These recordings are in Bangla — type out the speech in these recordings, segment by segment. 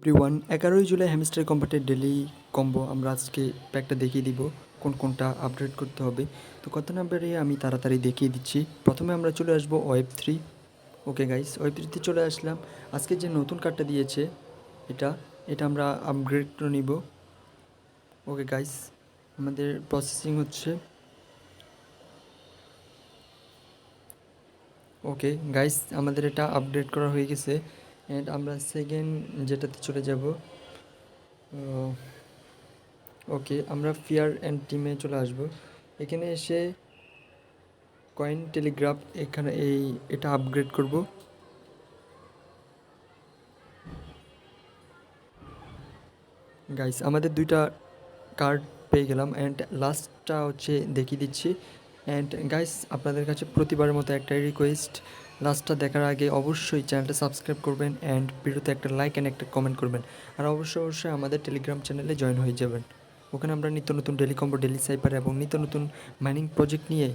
এভরিওয়ান 11 জুলাই হ্যামস্টার কম্পার্টের ডেলি কম্বো আমরা আজকে প্যাকটা দেখিয়ে দিব কোনটা আপডেট করতে হবে। তো কত নাম্বারে আমি তাড়াতাড়ি দেখিয়ে দিচ্ছি। প্রথমে আমরা চলে আসবো ওয়েব 3। ওকে গাইস, ওয়েব 3তে চলে আসলাম। আজকে যে নতুন কার্ডটা দিয়েছে এটা আমরা আপগ্রেড করে নিব। ওকে গাইস, আমাদের প্রসেসিং হচ্ছে। ওকে গাইস, আমাদের এটা আপডেট করা হয়ে গেছে অ্যান্ড আমরা সেকেন্ড যেটাতে চলে যাব। ওকে, আমরা ফিয়ার অ্যান্ড টিমে চলে আসব। এখানে এসে কয়েন টেলিগ্রাফ এখানে এটা আপগ্রেড করব। গাইস, আমাদের দুইটা কার্ড পেয়ে গেলাম অ্যান্ড লাস্টটা হচ্ছে দেখিয়ে দিচ্ছি। অ্যান্ড গাইস, আপনাদের কাছে প্রতিবারের মতো একটাই রিকোয়েস্ট, লাস্টটা দেখার আগে অবশ্যই চ্যানেলটা সাবস্ক্রাইব করবেন অ্যান্ড ভিডিওতে একটা লাইক অ্যান্ড একটা কমেন্ট করবেন। আর অবশ্যই আমাদের টেলিগ্রাম চ্যানেলে জয়েন হয়ে যাবেন। ওখানে আমরা নিত্য নতুন ডেলি কম্বো, ডেলি সাইপার এবং নিত্য নতুন মাইনিং প্রজেক্ট নিয়ে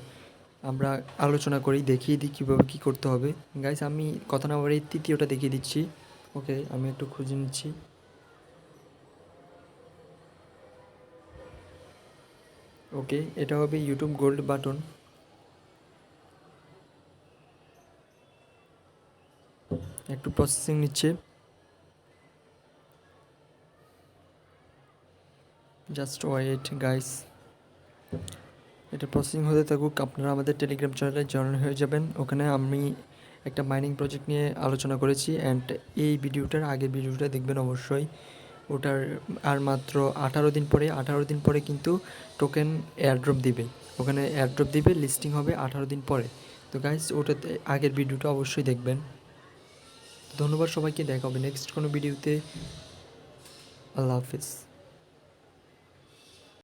আমরা আলোচনা করি, দেখিয়ে দিই কীভাবে কী করতে হবে। গাইস, আমি কথা না বলে তৃতীয়টা দেখিয়ে দিচ্ছি। ওকে, আমি একটু খুঁজে নিচ্ছি। ওকে, এটা হবে ইউটিউব গোল্ড বাটন। একটু প্রসেসিং নিচ্ছে, জাস্ট ওয়েট গাইস। এটা প্রসেসিং হতে থাকুক, আপনারা আমাদের টেলিগ্রাম চ্যানেলে জয়েন হয়ে যাবেন। ওখানে আমি একটা মাইনিং প্রজেক্ট নিয়ে আলোচনা করেছি অ্যান্ড এই ভিডিওটার আগের ভিডিওটা দেখবেন অবশ্যই। ওটার আর মাত্র 18 দিন পরে কিন্তু টোকেন এয়ারড্রপ দিবে। ওখানে এয়ারড্রপ দিবে, লিস্টিং হবে 18 দিন পরে। তো গাইস, ওটাতে আগের ভিডিওটা অবশ্যই দেখবেন। ধন্যবাদ সবাইকে, দেখা হবে নেক্সট কোনো ভিডিওতে। আল্লাহ হাফিজ।